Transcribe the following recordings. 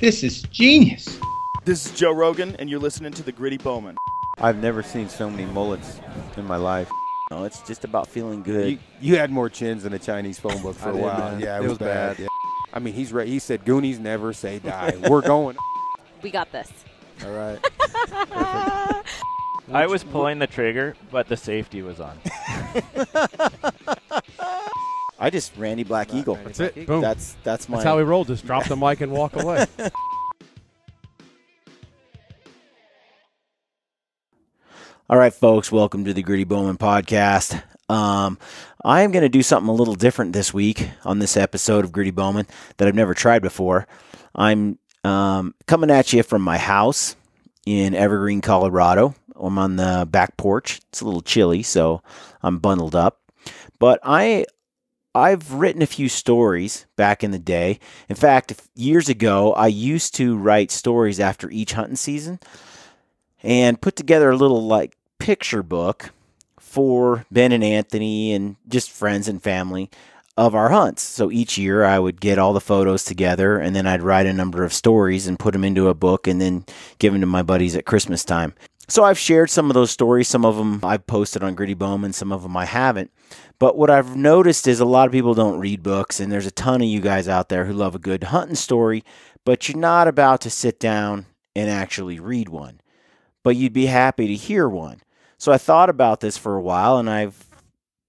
This is genius. This is Joe Rogan, and you're listening to the Gritty Bowmen. I've never seen so many mullets in my life. No, it's just about feeling good. You had more chins than a Chinese phone book for a while. Man. Yeah, it was bad. Yeah. I mean, he's right. He said, "Goonies never say die." We're going. We got this. All right. I was pulling the trigger, but the safety was on. I just Randy Black Eagle. That's it. Boom. That's my. That's how we roll. Just drop the mic and walk away. All right, folks, welcome to the Gritty Bowmen podcast. I am going to do something a little different this week on this episode of Gritty Bowmen that I've never tried before. I'm coming at you from my house in Evergreen, Colorado. I'm on the back porch. It's a little chilly, so I'm bundled up. But I've written a few stories back in the day. In fact, years ago, I used to write stories after each hunting season and put together a little picture book for Ben and Anthony and just friends and family of our hunts. So each year I would get all the photos together and then I'd write a number of stories and put them into a book and then give them to my buddies at Christmas time. So I've shared some of those stories. Some of them I've posted on Gritty Bowmen, some of them I haven't. But what I've noticed is a lot of people don't read books, and there's a ton of you guys out there who love a good hunting story, but you're not about to sit down and actually read one. But you'd be happy to hear one. So I thought about this for a while, and I've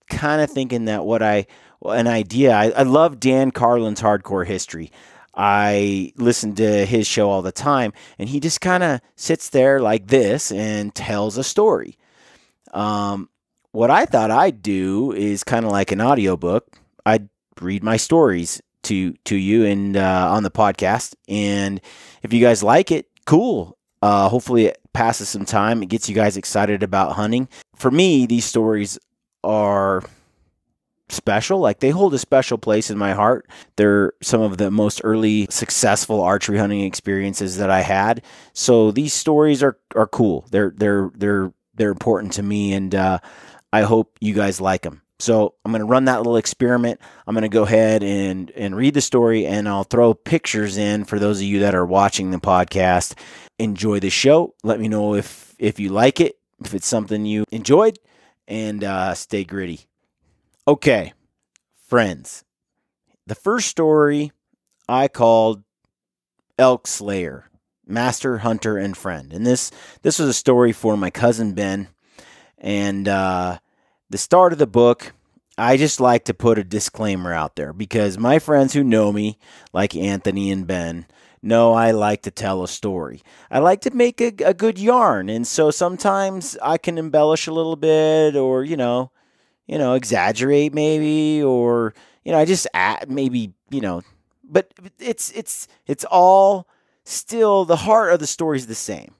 kind of thinking that I love Dan Carlin's Hardcore History. I listen to his show all the time, and he just kind of sits there like this and tells a story. What I thought I'd do is kind of like an audiobook. I'd read my stories to you and on the podcast, and if you guys like it, cool. Hopefully it passes some time. It gets you guys excited about hunting. For me, these stories are special. Like, they hold a special place in my heart. They're some of the most early successful archery hunting experiences that I had. So these stories are cool. They're important to me, and I hope you guys like them. So I'm going to run that little experiment. I'm going to go ahead and read the story, and I'll throw pictures in for those of you that are watching the podcast. Enjoy the show. Let me know if you like it, if it's something you enjoyed, and stay gritty. Okay, friends. The first story I called Elk Slayer, Master, Hunter, and Friend. And this was a story for my cousin Ben. And the start of the book, I just like to put a disclaimer out there because my friends who know me, like Anthony and Ben, know I like to tell a story. I like to make a good yarn, and so sometimes I can embellish a little bit, or exaggerate maybe, or I just add maybe, but it's all still the heart of the story is the same.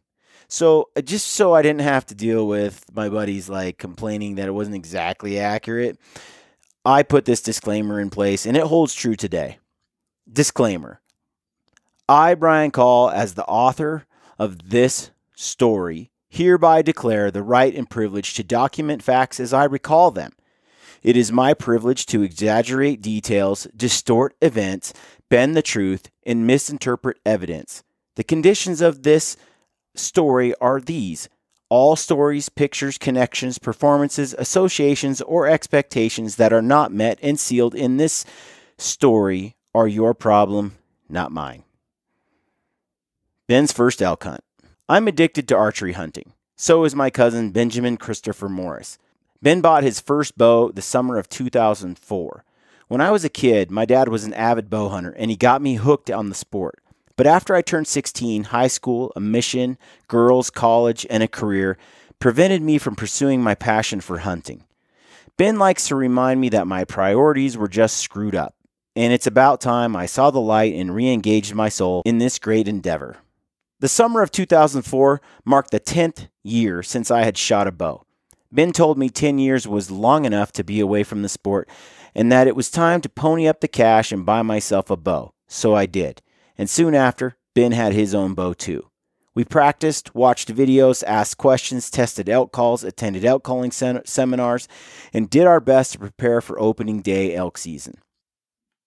So just so I didn't have to deal with my buddies complaining that it wasn't exactly accurate, I put this disclaimer in place, and it holds true today. Disclaimer. I, Brian Call, as the author of this story, hereby declare the right and privilege to document facts as I recall them. It is my privilege to exaggerate details, distort events, bend the truth, and misinterpret evidence. The conditions of this story are these: all stories, pictures, connections, performances, associations, or expectations that are not met and sealed in this story are your problem, not mine. Ben's first elk hunt. I'm addicted to archery hunting. So is my cousin Benjamin Christopher Morris. Ben bought his first bow the summer of 2004. When I was a kid, my dad was an avid bow hunter, and he got me hooked on the sport. But after I turned 16, high school, a mission, girls, college, and a career prevented me from pursuing my passion for hunting. Ben likes to remind me that my priorities were just screwed up, and it's about time I saw the light and re-engaged my soul in this great endeavor. The summer of 2004 marked the 10th year since I had shot a bow. Ben told me 10 years was long enough to be away from the sport, and that it was time to pony up the cash and buy myself a bow. So I did. And soon after, Ben had his own bow too. We practiced, watched videos, asked questions, tested elk calls, attended elk calling seminars, and did our best to prepare for opening day elk season.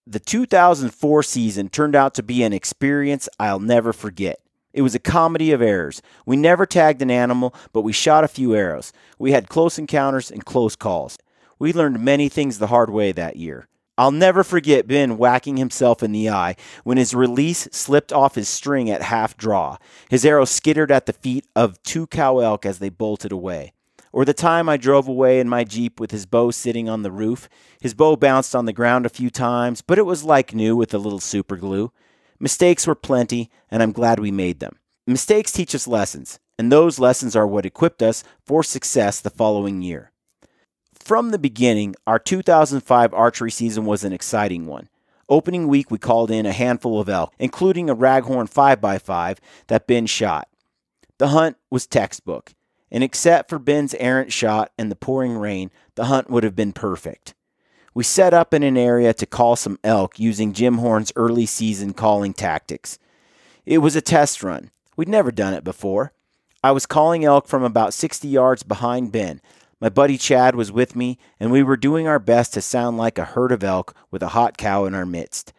The 2004 season turned out to be an experience I'll never forget. It was a comedy of errors. We never tagged an animal, but we shot a few arrows. We had close encounters and close calls. We learned many things the hard way that year. I'll never forget Ben whacking himself in the eye when his release slipped off his string at half draw. His arrow skittered at the feet of 2 cow elk as they bolted away. Or the time I drove away in my Jeep with his bow sitting on the roof. His bow bounced on the ground a few times, but it was like new with a little super glue. Mistakes were plenty, and I'm glad we made them. Mistakes teach us lessons, and those lessons are what equipped us for success the following year. From the beginning, our 2005 archery season was an exciting one. Opening week, we called in a handful of elk, including a raghorn 5x5 that Ben shot. The hunt was textbook, and except for Ben's errant shot and the pouring rain, the hunt would have been perfect. We set up in an area to call some elk using Jim Horn's early season calling tactics. It was a test run. We'd never done it before. I was calling elk from about 60 yards behind Ben. My buddy Chad was with me, and we were doing our best to sound like a herd of elk with a hot cow in our midst.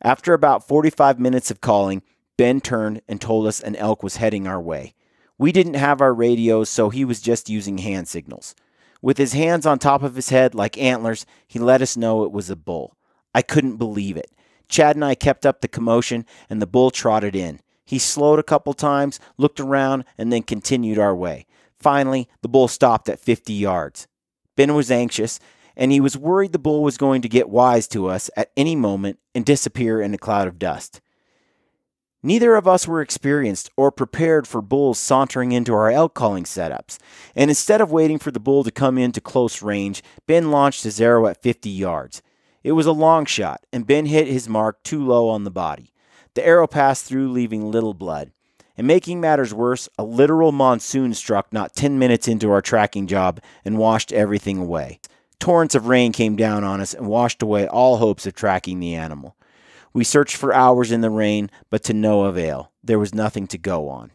After about 45 minutes of calling, Ben turned and told us an elk was heading our way. We didn't have our radios, so he was just using hand signals. With his hands on top of his head like antlers, he let us know it was a bull. I couldn't believe it. Chad and I kept up the commotion, and the bull trotted in. He slowed a couple times, looked around, and then continued our way. Finally, the bull stopped at 50 yards. Ben was anxious, and he was worried the bull was going to get wise to us at any moment and disappear in a cloud of dust. Neither of us were experienced or prepared for bulls sauntering into our elk calling setups, and instead of waiting for the bull to come into close range, Ben launched his arrow at 50 yards. It was a long shot, and Ben hit his mark too low on the body. The arrow passed through, leaving little blood. And making matters worse, a literal monsoon struck not 10 minutes into our tracking job and washed everything away. Torrents of rain came down on us and washed away all hopes of tracking the animal. We searched for hours in the rain, but to no avail. There was nothing to go on.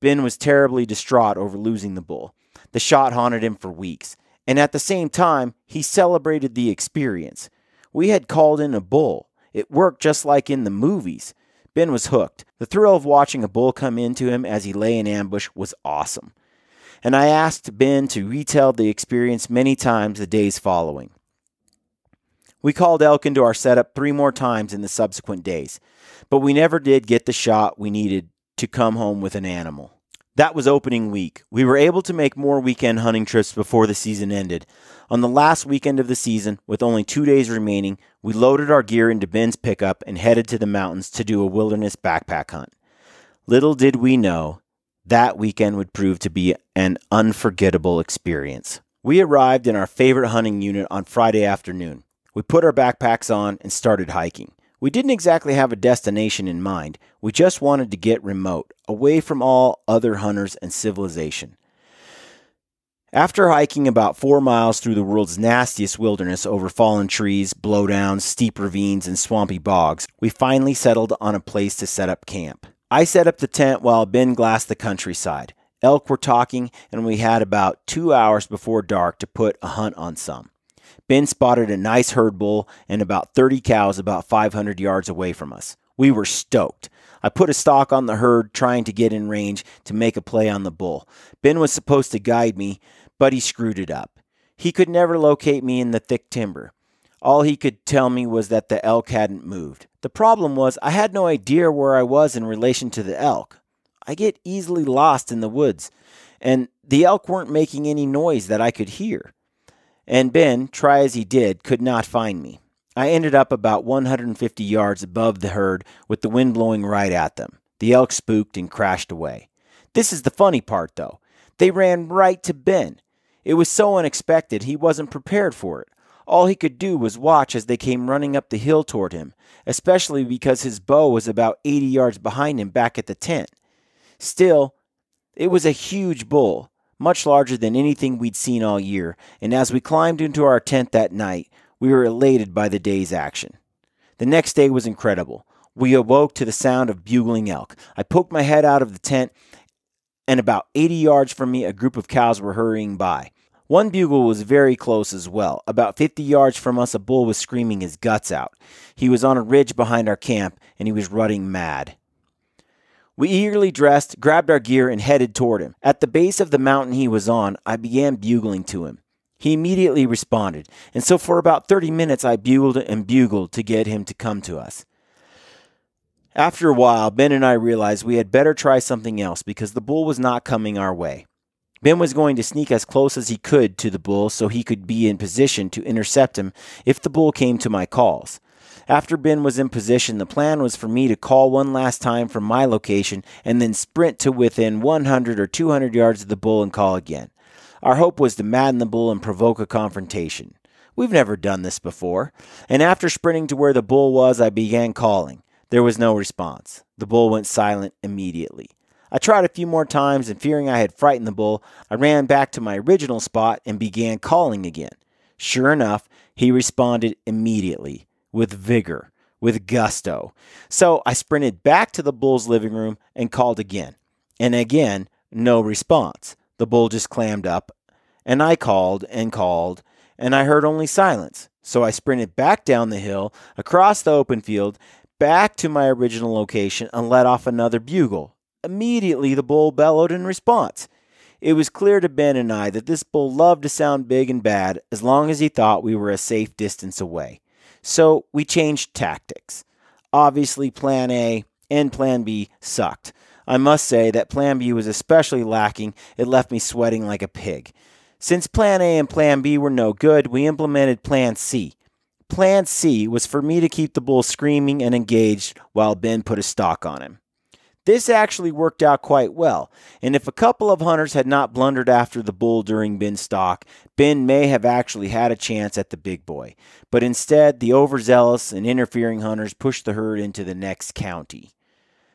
Ben was terribly distraught over losing the bull. The shot haunted him for weeks, and at the same time, he celebrated the experience. We had called in a bull. It worked just like in the movies. Ben was hooked. The thrill of watching a bull come into him as he lay in ambush was awesome. And I asked Ben to retell the experience many times the days following. We called elk into our setup 3 more times in the subsequent days, but we never did get the shot we needed to come home with an animal. That was opening week. We were able to make more weekend hunting trips before the season ended. On the last weekend of the season, with only 2 days remaining, we loaded our gear into Ben's pickup and headed to the mountains to do a wilderness backpack hunt. Little did we know, that weekend would prove to be an unforgettable experience. We arrived in our favorite hunting unit on Friday afternoon. We put our backpacks on and started hiking. We didn't exactly have a destination in mind. We just wanted to get remote, away from all other hunters and civilization. After hiking about 4 miles through the world's nastiest wilderness over fallen trees, blowdowns, steep ravines, and swampy bogs, we finally settled on a place to set up camp. I set up the tent while Ben glassed the countryside. Elk were talking, and we had about 2 hours before dark to put a hunt on some. Ben spotted a nice herd bull and about 30 cows about 500 yards away from us. We were stoked. I put a stalk on the herd, trying to get in range to make a play on the bull. Ben was supposed to guide me, but he screwed it up. He could never locate me in the thick timber. All he could tell me was that the elk hadn't moved. The problem was I had no idea where I was in relation to the elk. I get easily lost in the woods, and the elk weren't making any noise that I could hear. And Ben, try as he did, could not find me. I ended up about 150 yards above the herd with the wind blowing right at them. The elk spooked and crashed away. This is the funny part, though. They ran right to Ben. It was so unexpected he wasn't prepared for it. All he could do was watch as they came running up the hill toward him, especially because his bow was about 80 yards behind him back at the tent. Still, it was a huge bull, much larger than anything we'd seen all year, and as we climbed into our tent that night, we were elated by the day's action. The next day was incredible. We awoke to the sound of bugling elk. I poked my head out of the tent, and about 80 yards from me, a group of cows were hurrying by. One bugle was very close as well. About 50 yards from us, a bull was screaming his guts out. He was on a ridge behind our camp, and he was running mad. We eagerly dressed, grabbed our gear, and headed toward him. At the base of the mountain he was on, I began bugling to him. He immediately responded, and so for about 30 minutes I bugled and bugled to get him to come to us. After a while, Ben and I realized we had better try something else because the bull was not coming our way. Ben was going to sneak as close as he could to the bull so he could be in position to intercept him if the bull came to my calls. After Ben was in position, the plan was for me to call one last time from my location and then sprint to within 100 or 200 yards of the bull and call again. Our hope was to madden the bull and provoke a confrontation. We've never done this before, and after sprinting to where the bull was, I began calling. There was no response. The bull went silent immediately. I tried a few more times, and fearing I had frightened the bull, I ran back to my original spot and began calling again. Sure enough, he responded immediately, with vigor, with gusto. So I sprinted back to the bull's living room and called again. And again, no response. The bull just clammed up, and I called, and I heard only silence. So I sprinted back down the hill, across the open field, back to my original location, and let off another bugle. Immediately, the bull bellowed in response. It was clear to Ben and I that this bull loved to sound big and bad as long as he thought we were a safe distance away. So we changed tactics. Obviously, Plan A and Plan B sucked. I must say that Plan B was especially lacking. It left me sweating like a pig. Since Plan A and Plan B were no good, we implemented Plan C. Plan C was for me to keep the bull screaming and engaged while Ben put a stalk on him. This actually worked out quite well, and if a couple of hunters had not blundered after the bull during Ben's stalk, Ben may have actually had a chance at the big boy. But instead, the overzealous and interfering hunters pushed the herd into the next county.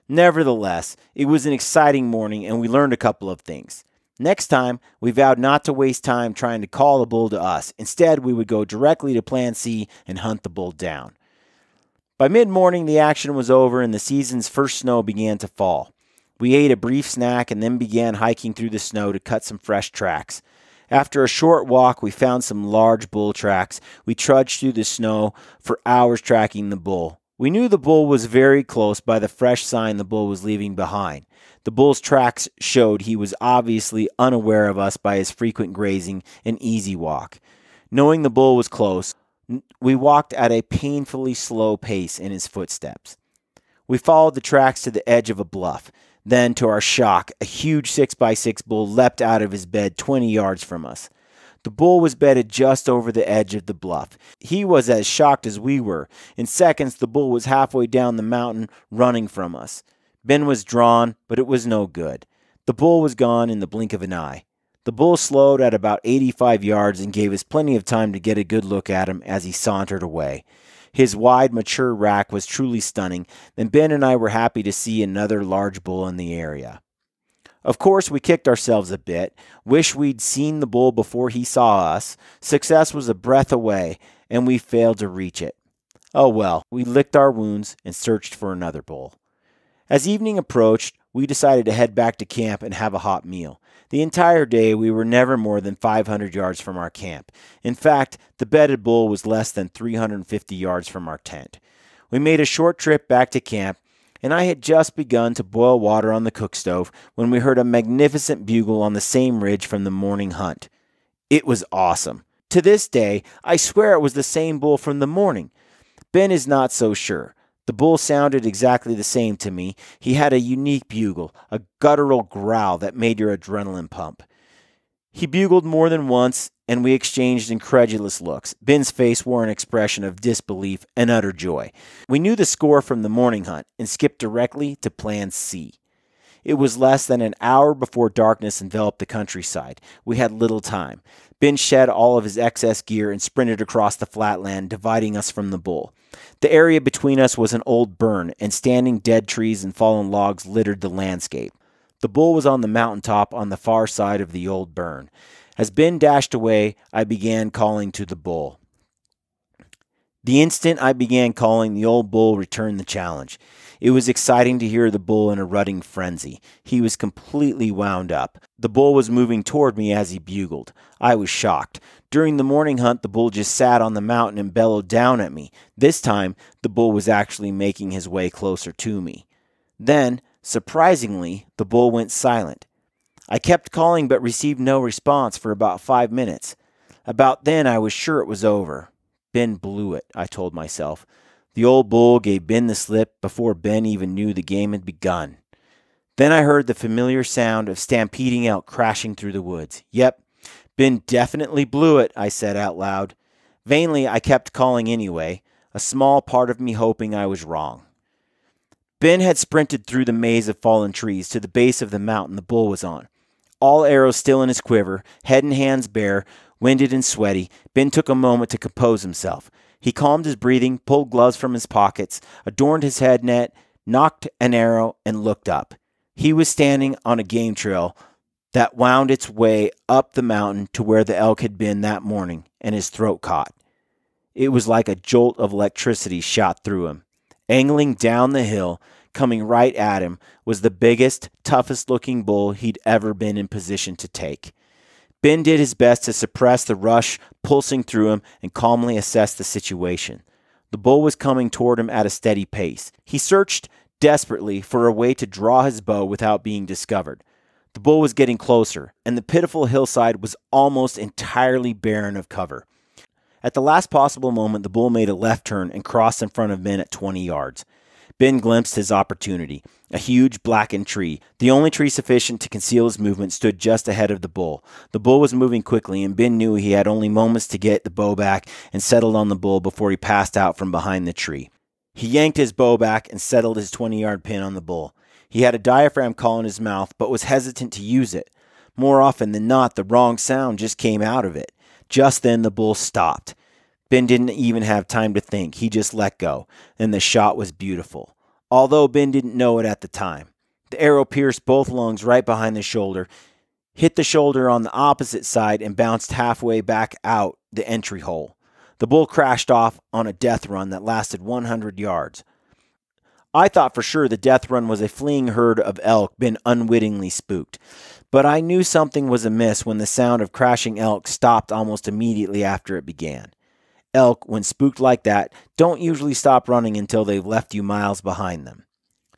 Nevertheless, it was an exciting morning, and we learned a couple of things. Next time, we vowed not to waste time trying to call the bull to us. Instead, we would go directly to Plan C and hunt the bull down. By mid-morning, the action was over and the season's first snow began to fall. We ate a brief snack and then began hiking through the snow to cut some fresh tracks. After a short walk, we found some large bull tracks. We trudged through the snow for hours tracking the bull. We knew the bull was very close by the fresh sign the bull was leaving behind. The bull's tracks showed he was obviously unaware of us by his frequent grazing and easy walk. Knowing the bull was close, we walked at a painfully slow pace in his footsteps. We followed the tracks to the edge of a bluff. Then, to our shock, a huge 6x6 bull leapt out of his bed 20 yards from us. The bull was bedded just over the edge of the bluff. He was as shocked as we were. In seconds, the bull was halfway down the mountain, running from us. Ben was drawn, but it was no good. The bull was gone in the blink of an eye. The bull slowed at about 85 yards and gave us plenty of time to get a good look at him as he sauntered away. His wide, mature rack was truly stunning, and Ben and I were happy to see another large bull in the area. Of course, we kicked ourselves a bit, wish we'd seen the bull before he saw us. Success was a breath away, and we failed to reach it. Oh well, we licked our wounds and searched for another bull. As evening approached, we decided to head back to camp and have a hot meal. The entire day, we were never more than 500 yards from our camp. In fact, the bedded bull was less than 350 yards from our tent. We made a short trip back to camp, and I had just begun to boil water on the cook stove when we heard a magnificent bugle on the same ridge from the morning hunt. It was awesome. To this day, I swear it was the same bull from the morning. Ben is not so sure. The bull sounded exactly the same to me. He had a unique bugle, a guttural growl that made your adrenaline pump. He bugled more than once, and we exchanged incredulous looks. Ben's face wore an expression of disbelief and utter joy. We knew the score from the morning hunt and skipped directly to Plan C. It was less than an hour before darkness enveloped the countryside. We had little time. Ben shed all of his excess gear and sprinted across the flatland, dividing us from the bull. The area between us was an old burn, and standing dead trees and fallen logs littered the landscape. The bull was on the mountaintop on the far side of the old burn. As Ben dashed away, I began calling to the bull. The instant I began calling, the old bull returned the challenge. It was exciting to hear the bull in a rutting frenzy. He was completely wound up. The bull was moving toward me as he bugled. I was shocked. During the morning hunt, the bull just sat on the mountain and bellowed down at me. This time, the bull was actually making his way closer to me. Then, surprisingly, the bull went silent. I kept calling but received no response for about 5 minutes. About then, I was sure it was over. Ben blew it, I told myself. The old bull gave Ben the slip before Ben even knew the game had begun. Then I heard the familiar sound of stampeding elk crashing through the woods. Yep, Ben definitely blew it, I said out loud. Vainly, I kept calling anyway, a small part of me hoping I was wrong. Ben had sprinted through the maze of fallen trees to the base of the mountain the bull was on. All arrows still in his quiver, head and hands bare, winded and sweaty, Ben took a moment to compose himself. He calmed his breathing, pulled gloves from his pockets, adorned his head net, nocked an arrow, and looked up. He was standing on a game trail that wound its way up the mountain to where the elk had been that morning, and his throat caught. It was like a jolt of electricity shot through him. Angling down the hill, coming right at him, was the biggest, toughest-looking bull he'd ever been in position to take. Ben did his best to suppress the rush pulsing through him and calmly assess the situation. The bull was coming toward him at a steady pace. He searched desperately for a way to draw his bow without being discovered. The bull was getting closer, and the pitiful hillside was almost entirely barren of cover. At the last possible moment, the bull made a left turn and crossed in front of Ben at 20 yards. Ben glimpsed his opportunity. A huge blackened tree, the only tree sufficient to conceal his movement, stood just ahead of the bull. The bull was moving quickly, and Ben knew he had only moments to get the bow back and settled on the bull before he passed out from behind the tree. He yanked his bow back and settled his 20-yard pin on the bull. He had a diaphragm call in his mouth, but was hesitant to use it. More often than not, the wrong sound just came out of it. Just then, the bull stopped. Ben didn't even have time to think. He just let go, and the shot was beautiful. Although Ben didn't know it at the time. The arrow pierced both lungs right behind the shoulder, hit the shoulder on the opposite side, and bounced halfway back out the entry hole. The bull crashed off on a death run that lasted 100 yards. I thought for sure the death run was a fleeing herd of elk Ben unwittingly spooked. But I knew something was amiss when the sound of crashing elk stopped almost immediately after it began. Elk, when spooked like that, don't usually stop running until they've left you miles behind them.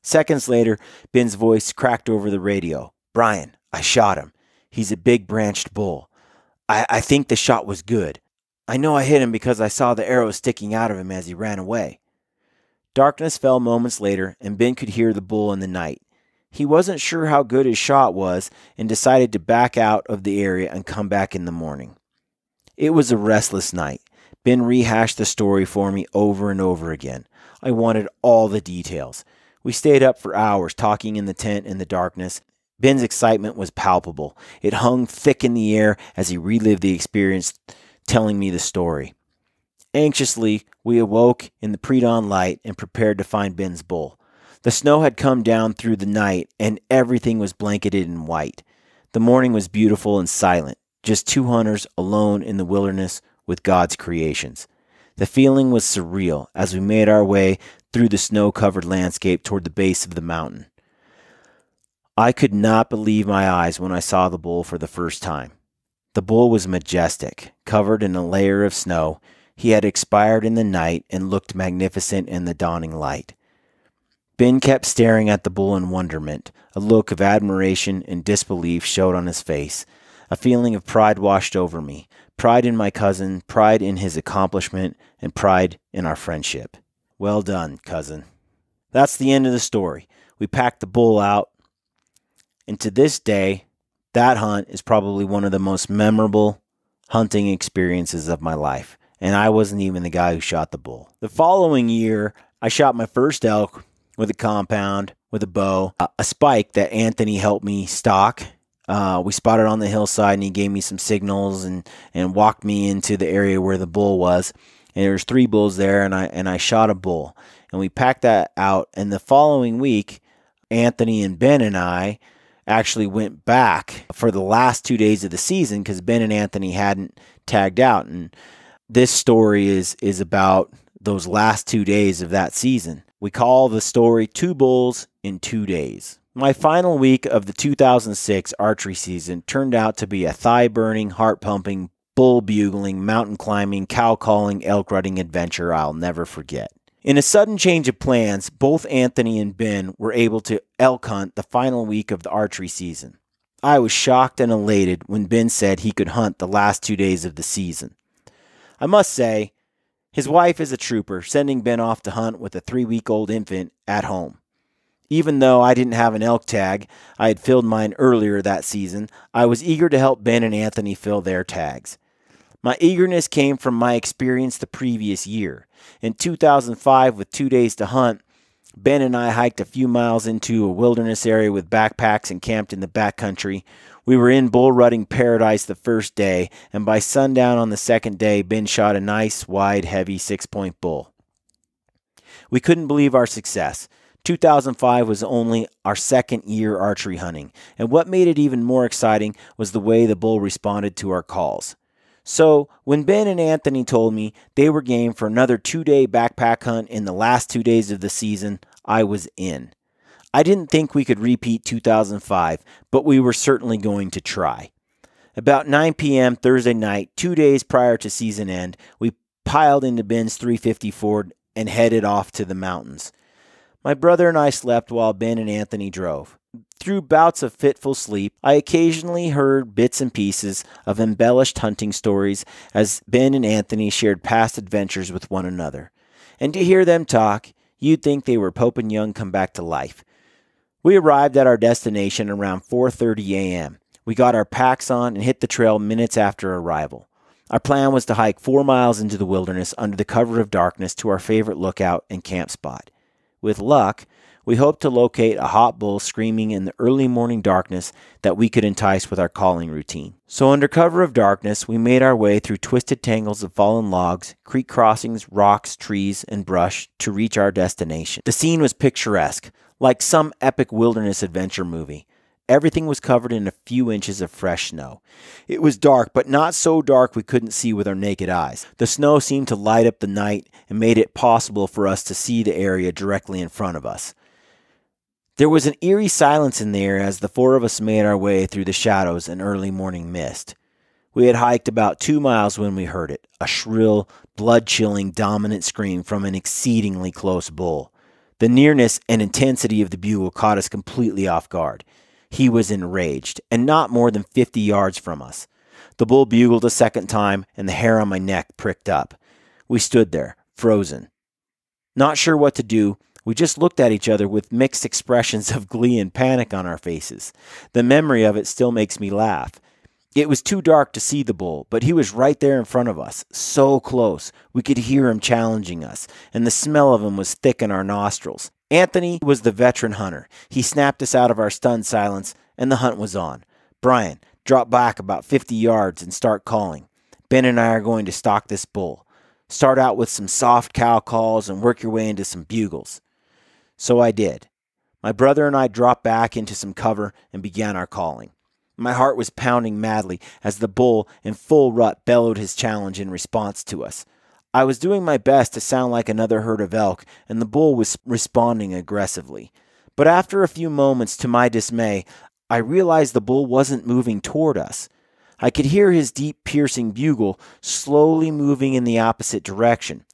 Seconds later, Ben's voice cracked over the radio. "Brian, I shot him. He's a big branched bull. I think the shot was good. I know I hit him because I saw the arrow sticking out of him as he ran away." Darkness fell moments later, and Ben could hear the bull in the night. He wasn't sure how good his shot was and decided to back out of the area and come back in the morning. It was a restless night. Ben rehashed the story for me over and over again. I wanted all the details. We stayed up for hours talking in the tent in the darkness. Ben's excitement was palpable. It hung thick in the air as he relived the experience, telling me the story. Anxiously, we awoke in the pre-dawn light and prepared to find Ben's bull. The snow had come down through the night, and everything was blanketed in white. The morning was beautiful and silent, just two hunters alone in the wilderness with God's creations. The feeling was surreal as we made our way through the snow-covered landscape toward the base of the mountain. I could not believe my eyes when I saw the bull for the first time. The bull was majestic, covered in a layer of snow. He had expired in the night and looked magnificent in the dawning light. Ben kept staring at the bull in wonderment. A look of admiration and disbelief showed on his face. A feeling of pride washed over me. Pride in my cousin, pride in his accomplishment, and pride in our friendship. Well done, cousin. That's the end of the story. We packed the bull out, and to this day, that hunt is probably one of the most memorable hunting experiences of my life, and I wasn't even the guy who shot the bull. The following year, I shot my first elk with a compound, with a bow, a spike that Anthony helped me stock. We spotted on the hillside, and he gave me some signals and walked me into the area where the bull was. And there was 3 bulls there, and I shot a bull. And we packed that out. And the following week, Anthony and Ben and I actually went back for the last 2 days of the season because Ben and Anthony hadn't tagged out. And this story is about those last 2 days of that season. We call the story 2 Bulls in 2 Days. My final week of the 2006 archery season turned out to be a thigh-burning, heart-pumping, bull-bugling, mountain-climbing, cow-calling, elk-rutting adventure I'll never forget. In a sudden change of plans, both Anthony and Ben were able to elk hunt the final week of the archery season. I was shocked and elated when Ben said he could hunt the last 2 days of the season. I must say, his wife is a trooper, sending Ben off to hunt with a 3-week-old infant at home. Even though I didn't have an elk tag, I had filled mine earlier that season, I was eager to help Ben and Anthony fill their tags. My eagerness came from my experience the previous year. In 2005, with 2 days to hunt, Ben and I hiked a few miles into a wilderness area with backpacks and camped in the backcountry. We were in bull rutting paradise the first day, and by sundown on the second day, Ben shot a nice, wide, heavy 6-point bull. We couldn't believe our success. 2005 was only our second year archery hunting, and what made it even more exciting was the way the bull responded to our calls. So, when Ben and Anthony told me they were game for another 2-day backpack hunt in the last 2 days of the season, I was in. I didn't think we could repeat 2005, but we were certainly going to try. About 9 p.m. Thursday night, 2 days prior to season end, we piled into Ben's 350 Ford and headed off to the mountains. My brother and I slept while Ben and Anthony drove. Through bouts of fitful sleep, I occasionally heard bits and pieces of embellished hunting stories as Ben and Anthony shared past adventures with one another. And to hear them talk, you'd think they were Pope and Young come back to life. We arrived at our destination around 4:30 a.m. We got our packs on and hit the trail minutes after arrival. Our plan was to hike 4 miles into the wilderness under the cover of darkness to our favorite lookout and camp spot. With luck, we hoped to locate a hot bull screaming in the early morning darkness that we could entice with our calling routine. So under cover of darkness, we made our way through twisted tangles of fallen logs, creek crossings, rocks, trees, and brush to reach our destination. The scene was picturesque, like some epic wilderness adventure movie. Everything was covered in a few inches of fresh snow. It was dark, but not so dark we couldn't see with our naked eyes. The snow seemed to light up the night and made it possible for us to see the area directly in front of us. There was an eerie silence in the air as the 4 of us made our way through the shadows and early morning mist. We had hiked about 2 miles when we heard it, a shrill, blood-chilling, dominant scream from an exceedingly close bull. The nearness and intensity of the bugle caught us completely off guard. He was enraged, and not more than 50 yards from us. The bull bugled a second time, and the hair on my neck pricked up. We stood there, frozen. Not sure what to do, we just looked at each other with mixed expressions of glee and panic on our faces. The memory of it still makes me laugh. It was too dark to see the bull, but he was right there in front of us, so close. We could hear him challenging us, and the smell of him was thick in our nostrils. Anthony was the veteran hunter. He snapped us out of our stunned silence, and the hunt was on. Brian, drop back about 50 yards and start calling. Ben and I are going to stalk this bull. Start out with some soft cow calls and work your way into some bugles. So I did. My brother and I dropped back into some cover and began our calling. My heart was pounding madly as the bull in full rut bellowed his challenge in response to us. I was doing my best to sound like another herd of elk, and the bull was responding aggressively. But after a few moments, to my dismay, I realized the bull wasn't moving toward us. I could hear his deep, piercing bugle slowly moving in the opposite direction.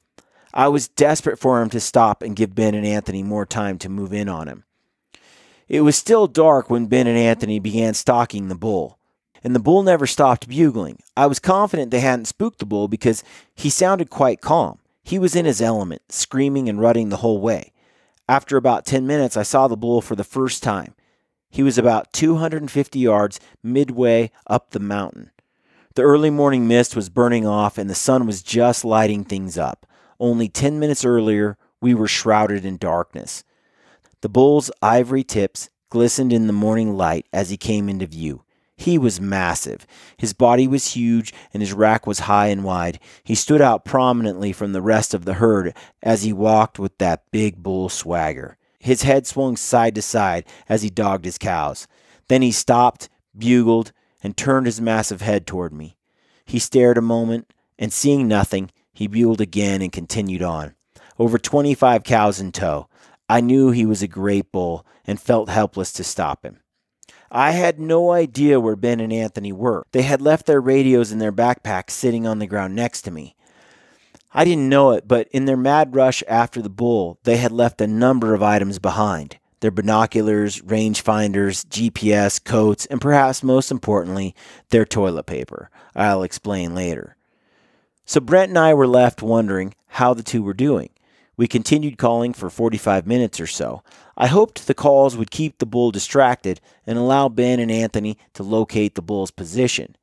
I was desperate for him to stop and give Ben and Anthony more time to move in on him. It was still dark when Ben and Anthony began stalking the bull, and the bull never stopped bugling. I was confident they hadn't spooked the bull because he sounded quite calm. He was in his element, screaming and rutting the whole way. After about 10 minutes, I saw the bull for the first time. He was about 250 yards midway up the mountain. The early morning mist was burning off, and the sun was just lighting things up. Only 10 minutes earlier, we were shrouded in darkness. The bull's ivory tips glistened in the morning light as he came into view. He was massive. His body was huge, and his rack was high and wide. He stood out prominently from the rest of the herd as he walked with that big bull swagger. His head swung side to side as he dogged his cows. Then he stopped, bugled, and turned his massive head toward me. He stared a moment, and seeing nothing, He buelled again and continued on. Over 25 cows in tow. I knew he was a great bull and felt helpless to stop him. I had no idea where Ben and Anthony were. They had left their radios in their backpacks sitting on the ground next to me. I didn't know it, but in their mad rush after the bull, they had left a number of items behind. Their binoculars, rangefinders, GPS, coats, and perhaps most importantly, their toilet paper. I'll explain later. So Brent and I were left wondering how the two were doing. We continued calling for 45 minutes or so. I hoped the calls would keep the bull distracted and allow Ben and Anthony to locate the bull's position.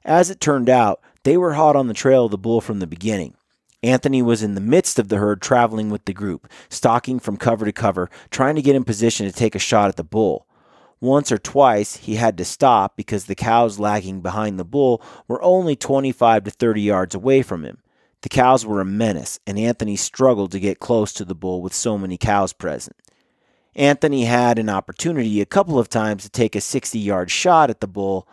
As it turned out, they were hot on the trail of the bull from the beginning. Anthony was in the midst of the herd traveling with the group, stalking from cover to cover, trying to get in position to take a shot at the bull. Once or twice, he had to stop because the cows lagging behind the bull were only 25 to 30 yards away from him. The cows were a menace, and Anthony struggled to get close to the bull with so many cows present. Anthony had an opportunity a couple of times to take a 60-yard shot at the bull,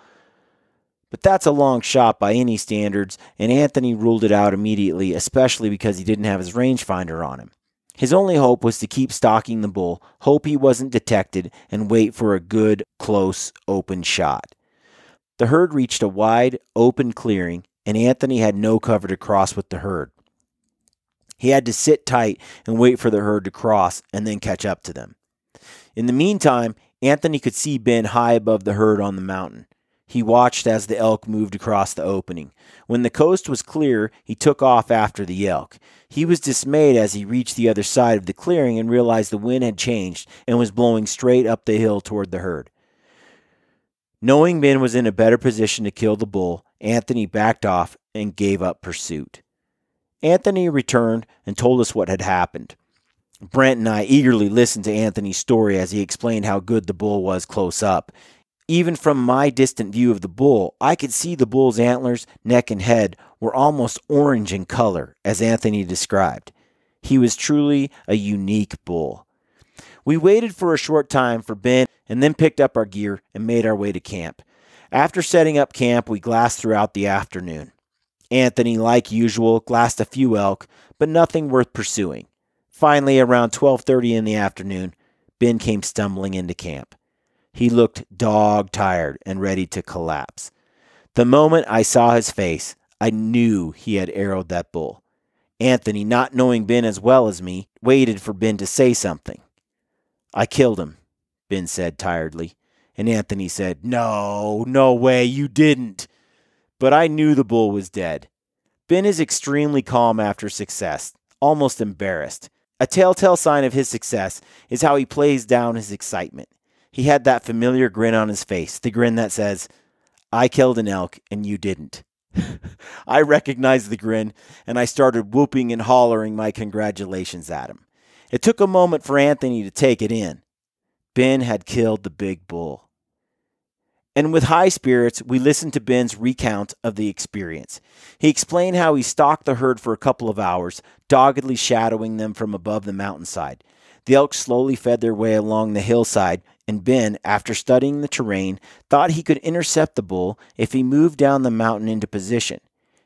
but that's a long shot by any standards, and Anthony ruled it out immediately, especially because he didn't have his rangefinder on him. His only hope was to keep stalking the bull, hope he wasn't detected, and wait for a good, close, open shot. The herd reached a wide, open clearing, and Anthony had no cover to cross with the herd. He had to sit tight and wait for the herd to cross and then catch up to them. In the meantime, Anthony could see Ben high above the herd on the mountain. He watched as the elk moved across the opening. When the coast was clear, he took off after the elk. He was dismayed as he reached the other side of the clearing and realized the wind had changed and was blowing straight up the hill toward the herd. Knowing Ben was in a better position to kill the bull, Anthony backed off and gave up pursuit. Anthony returned and told us what had happened. Brent and I eagerly listened to Anthony's story as he explained how good the bull was close up. Even from my distant view of the bull, I could see the bull's antlers, neck, and head were almost orange in color, as Anthony described. He was truly a unique bull. We waited for a short time for Ben and then picked up our gear and made our way to camp. After setting up camp, we glassed throughout the afternoon. Anthony, like usual, glassed a few elk, but nothing worth pursuing. Finally, around 12:30 in the afternoon, Ben came stumbling into camp. He looked dog-tired and ready to collapse. The moment I saw his face, I knew he had arrowed that bull. Anthony, not knowing Ben as well as me, waited for Ben to say something. "I killed him," Ben said tiredly. And Anthony said, No way, you didn't." But I knew the bull was dead. Ben is extremely calm after success, almost embarrassed. A telltale sign of his success is how he plays down his excitement. He had that familiar grin on his face, the grin that says, "I killed an elk and you didn't." I recognized the grin, and I started whooping and hollering my congratulations at him. It took a moment for Anthony to take it in. Ben had killed the big bull. And with high spirits, we listened to Ben's recount of the experience. He explained how he stalked the herd for a couple of hours, doggedly shadowing them from above the mountainside. The elk slowly fed their way along the hillside, and Ben, after studying the terrain, thought he could intercept the bull if he moved down the mountain into position.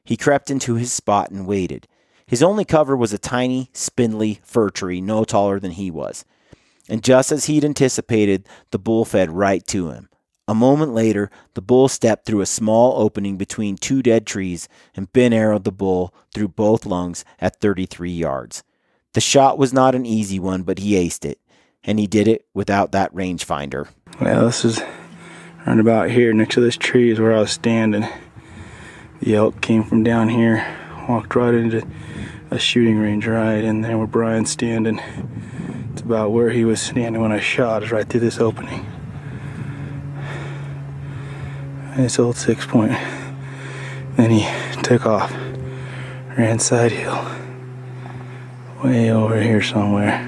He crept into his spot and waited. His only cover was a tiny, spindly fir tree no taller than he was. And just as he'd anticipated, the bull fed right to him. A moment later, the bull stepped through a small opening between two dead trees, and Ben arrowed the bull through both lungs at 33 yards. The shot was not an easy one, but he aced it, and he did it without that rangefinder. Well, this is right about here next to this tree is where I was standing. The elk came from down here, walked right into a shooting range right in there where Brian's standing. It's about where he was standing when I shot, is right through this opening. This old 6-point. Then he took off, ran side hill, way over here somewhere.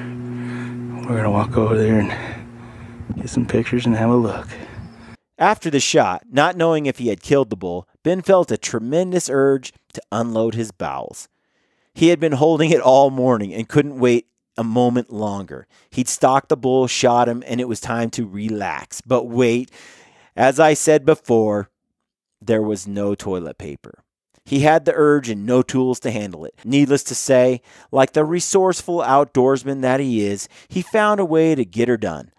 We're gonna walk over there and get some pictures and have a look. After the shot, not knowing if he had killed the bull, Ben felt a tremendous urge to unload his bowels. He had been holding it all morning and couldn't wait a moment longer. He'd stalked the bull, shot him, and it was time to relax. But wait, as I said before, there was no toilet paper. He had the urge and no tools to handle it. Needless to say, like the resourceful outdoorsman that he is, he found a way to get her done.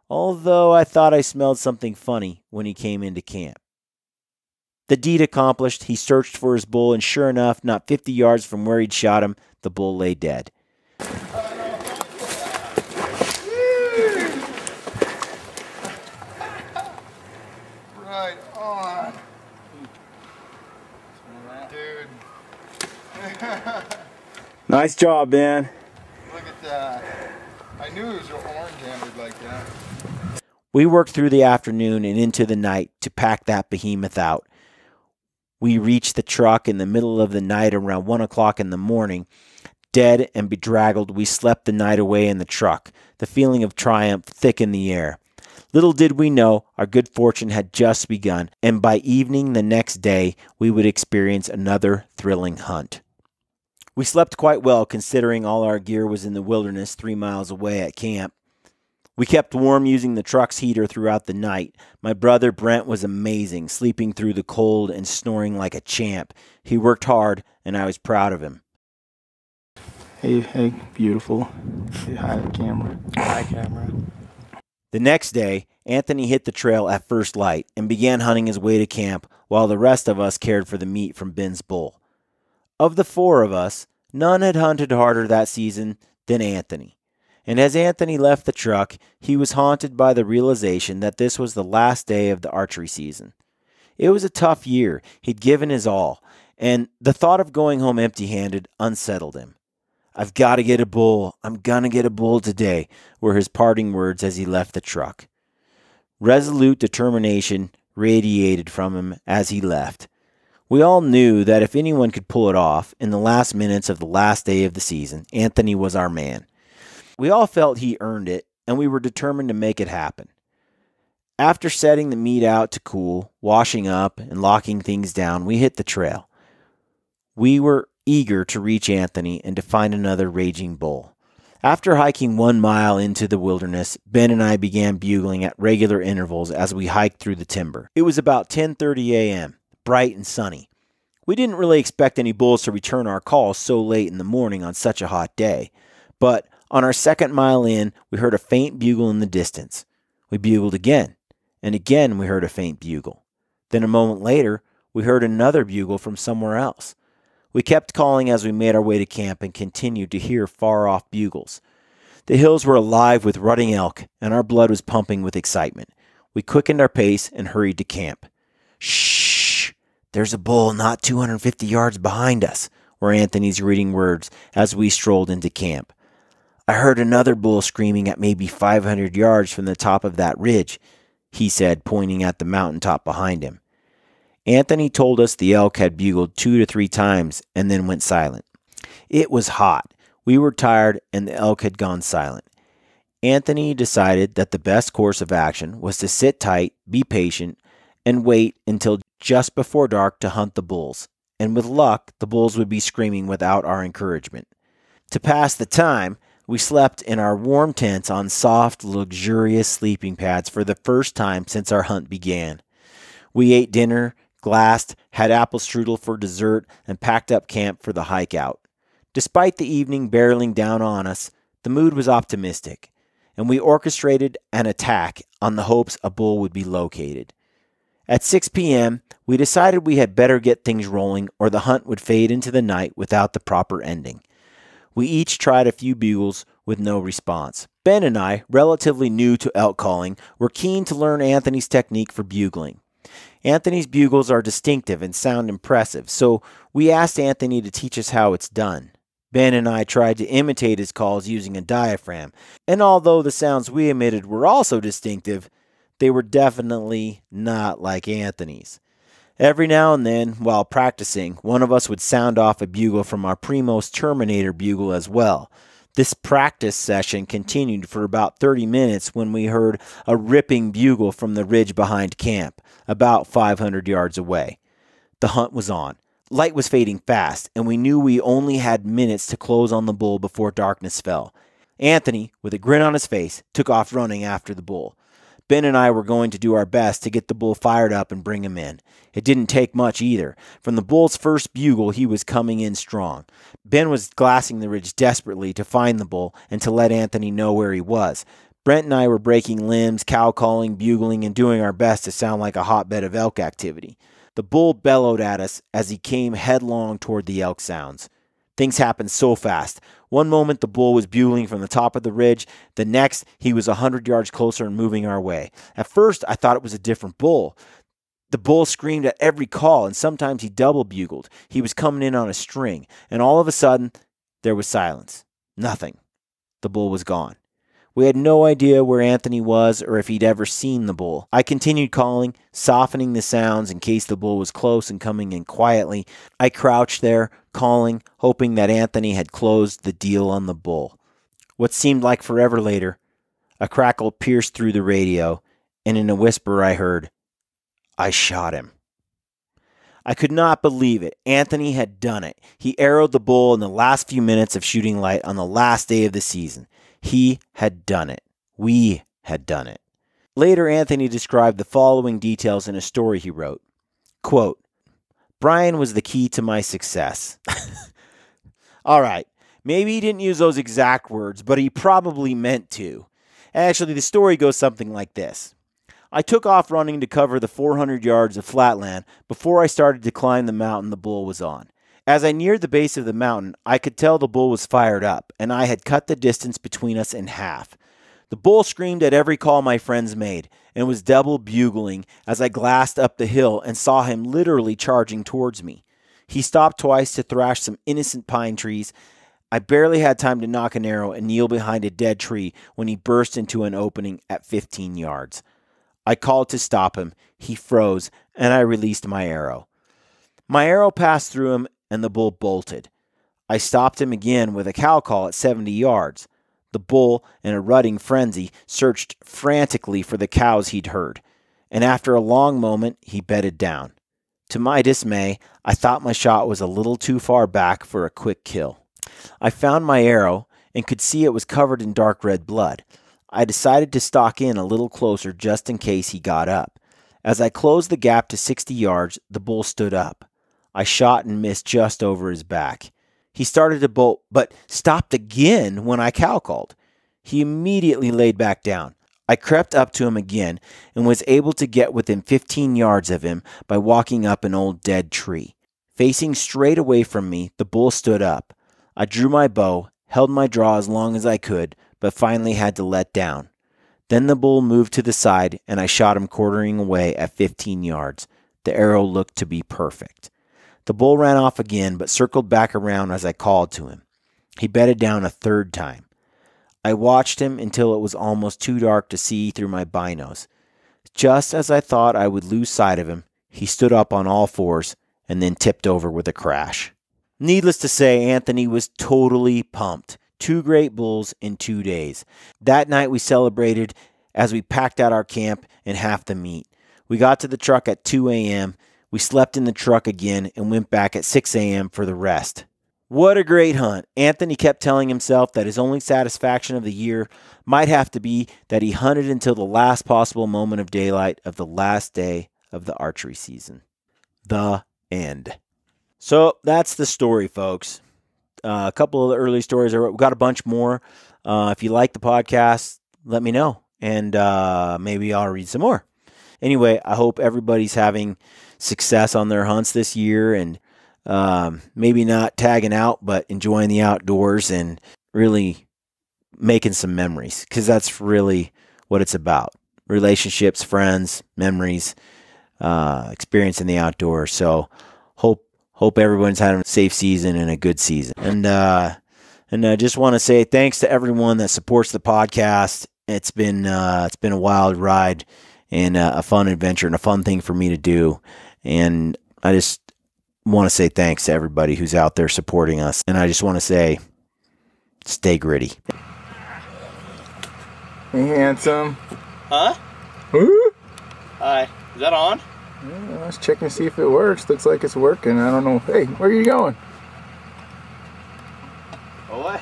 Although I thought I smelled something funny when he came into camp. The deed accomplished, he searched for his bull, and sure enough, not 50 yards from where he'd shot him, the bull lay dead. Right on. Dude. Nice job, Ben. Look at that. I knew it was orange-handed like that. We worked through the afternoon and into the night to pack that behemoth out. We reached the truck in the middle of the night around 1 o'clock in the morning. Dead and bedraggled, we slept the night away in the truck, the feeling of triumph thick in the air. Little did we know our good fortune had just begun, and by evening the next day we would experience another thrilling hunt. We slept quite well considering all our gear was in the wilderness 3 miles away at camp. We kept warm using the truck's heater throughout the night. My brother Brent was amazing, sleeping through the cold and snoring like a champ. He worked hard, and I was proud of him. Hey, beautiful. Say hi to the camera. Hi, camera. The next day, Anthony hit the trail at first light and began hunting his way to camp while the rest of us cared for the meat from Ben's bull. Of the 4 of us, none had hunted harder that season than Anthony. And as Anthony left the truck, he was haunted by the realization that this was the last day of the archery season. It was a tough year. He'd given his all, and the thought of going home empty-handed unsettled him. "I've got to get a bull. I'm going to get a bull today," were his parting words as he left the truck. Resolute determination radiated from him as he left. We all knew that if anyone could pull it off in the last minutes of the last day of the season, Anthony was our man. We all felt he earned it, and we were determined to make it happen. After setting the meat out to cool, washing up, and locking things down, we hit the trail. We were eager to reach Anthony and to find another raging bull. After hiking 1 mile into the wilderness, Ben and I began bugling at regular intervals as we hiked through the timber. It was about 10:30 a.m., bright and sunny. We didn't really expect any bulls to return our calls so late in the morning on such a hot day, but on our 2nd mile in, we heard a faint bugle in the distance. We bugled again, and again we heard a faint bugle. Then a moment later, we heard another bugle from somewhere else. We kept calling as we made our way to camp and continued to hear far-off bugles. The hills were alive with rutting elk, and our blood was pumping with excitement. We quickened our pace and hurried to camp. "Shh! There's a bull not 250 yards behind us," were Anthony's greeting words as we strolled into camp. "I heard another bull screaming at maybe 500 yards from the top of that ridge," he said, pointing at the mountaintop behind him. Anthony told us the elk had bugled 2 to 3 times and then went silent. It was hot. We were tired, and the elk had gone silent. Anthony decided that the best course of action was to sit tight, be patient, and wait until just before dark to hunt the bulls. And with luck, the bulls would be screaming without our encouragement. To pass the time, we slept in our warm tents on soft, luxurious sleeping pads for the first time since our hunt began. We ate dinner, glassed, had apple strudel for dessert, and packed up camp for the hike out. Despite the evening barreling down on us, the mood was optimistic, and we orchestrated an attack on the hopes a bull would be located. At 6 p.m., we decided we had better get things rolling or the hunt would fade into the night without the proper ending. We each tried a few bugles with no response. Ben and I, relatively new to elk calling, were keen to learn Anthony's technique for bugling. Anthony's bugles are distinctive and sound impressive, so we asked Anthony to teach us how it's done. Ben and I tried to imitate his calls using a diaphragm, and although the sounds we emitted were also distinctive, they were definitely not like Anthony's. Every now and then, while practicing, one of us would sound off a bugle from our Primos Terminator bugle as well. This practice session continued for about 30 minutes when we heard a ripping bugle from the ridge behind camp, about 500 yards away. The hunt was on. Light was fading fast, and we knew we only had minutes to close on the bull before darkness fell. Anthony, with a grin on his face, took off running after the bull. Ben and I were going to do our best to get the bull fired up and bring him in. It didn't take much either. From the bull's first bugle, he was coming in strong. Ben was glassing the ridge desperately to find the bull and to let Anthony know where he was. Brent and I were breaking limbs, cow calling, bugling, and doing our best to sound like a hotbed of elk activity. The bull bellowed at us as he came headlong toward the elk sounds. Things happened so fast. One moment the bull was bugling from the top of the ridge. The next, he was 100 yards closer and moving our way. At first, I thought it was a different bull. The bull screamed at every call, and sometimes he double bugled. He was coming in on a string, and all of a sudden, there was silence. Nothing. The bull was gone. We had no idea where Anthony was or if he'd ever seen the bull. I continued calling, softening the sounds in case the bull was close and coming in quietly. I crouched there, calling, hoping that Anthony had closed the deal on the bull. What seemed like forever later, a crackle pierced through the radio, and in a whisper I heard, "I shot him." I could not believe it. Anthony had done it. He arrowed the bull in the last few minutes of shooting light on the last day of the season. He had done it. We had done it. Later, Anthony described the following details in a story he wrote. Quote, "Brian was the key to my success." All right, maybe he didn't use those exact words, but he probably meant to. Actually, the story goes something like this. I took off running to cover the 400 yards of flatland before I started to climb the mountain the bull was on. As I neared the base of the mountain, I could tell the bull was fired up, and I had cut the distance between us in half. The bull screamed at every call my friends made, and was double bugling as I glassed up the hill and saw him literally charging towards me. He stopped twice to thrash some innocent pine trees. I barely had time to knock an arrow and kneel behind a dead tree when he burst into an opening at 15 yards. I called to stop him. He froze, and I released my arrow. My arrow passed through him, and the bull bolted. I stopped him again with a cow call at 70 yards. The bull, in a rutting frenzy, searched frantically for the cows he'd heard, and after a long moment, he bedded down. To my dismay, I thought my shot was a little too far back for a quick kill. I found my arrow and could see it was covered in dark red blood. I decided to stalk in a little closer just in case he got up. As I closed the gap to 60 yards, the bull stood up. I shot and missed just over his back. He started to bolt, but stopped again when I cow called. He immediately laid back down. I crept up to him again and was able to get within 15 yards of him by walking up an old dead tree. Facing straight away from me, the bull stood up. I drew my bow, held my draw as long as I could, but finally had to let down. Then the bull moved to the side, and I shot him quartering away at 15 yards. The arrow looked to be perfect. The bull ran off again, but circled back around as I called to him. He bedded down a third time. I watched him until it was almost too dark to see through my binos. Just as I thought I would lose sight of him, he stood up on all fours and then tipped over with a crash. Needless to say, Anthony was totally pumped. 2 great bulls in 2 days. That night we celebrated as we packed out our camp and half the meat. We got to the truck at 2 a.m., we slept in the truck again and went back at 6 a.m. for the rest. What a great hunt. Anthony kept telling himself that his only satisfaction of the year might have to be that he hunted until the last possible moment of daylight of the last day of the archery season. The end. So that's the story, folks. A couple of the early stories. We've got a bunch more. If you like the podcast, let me know, and maybe I'll read some more. Anyway, I hope everybody's having success on their hunts this year, and maybe not tagging out, but enjoying the outdoors and really making some memories, because that's really what it's about. Relationships, friends, memories, experience in the outdoors. So hope everyone's having a safe season and a good season. And I just want to say thanks to everyone that supports the podcast. It's been a wild ride and a fun adventure and a fun thing for me to do. And I just want to say thanks to everybody who's out there supporting us. And I just want to say, stay gritty. Hey, handsome. Huh? Woo? Hi. Is that on? Yeah, let's check and see if it works. Looks like it's working. I don't know. Hey, where are you going? Away.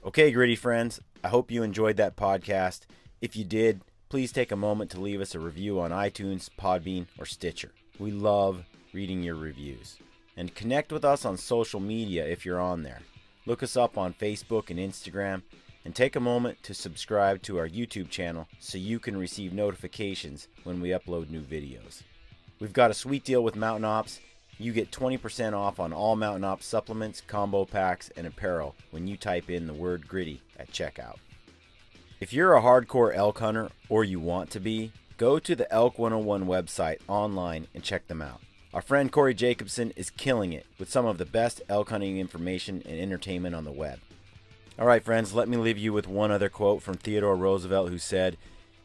Okay, Gritty friends, I hope you enjoyed that podcast. If you did, please take a moment to leave us a review on iTunes, Podbean, or Stitcher. We love reading your reviews. And connect with us on social media if you're on there. Look us up on Facebook and Instagram, and take a moment to subscribe to our YouTube channel so you can receive notifications when we upload new videos. We've got a sweet deal with Mountain Ops. You get 20% off on all Mountain Ops supplements, combo packs, and apparel when you type in the word Gritty at checkout. If you're a hardcore elk hunter, or you want to be, go to the Elk 101 website online and check them out. Our friend Corey Jacobson is killing it with some of the best elk hunting information and entertainment on the web. Alright friends, let me leave you with one other quote from Theodore Roosevelt, who said,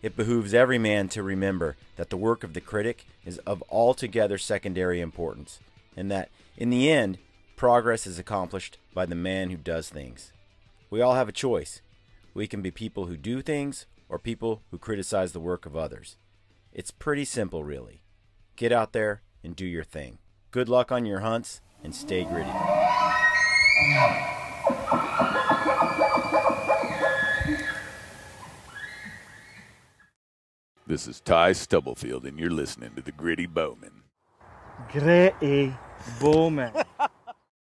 "It behooves every man to remember that the work of the critic is of altogether secondary importance, and that, in the end, progress is accomplished by the man who does things." We all have a choice. We can be people who do things, or people who criticize the work of others. It's pretty simple, really. Get out there and do your thing. Good luck on your hunts, and stay gritty. This is Ty Stubblefield, and you're listening to the Gritty Bowmen. Gritty Bowmen.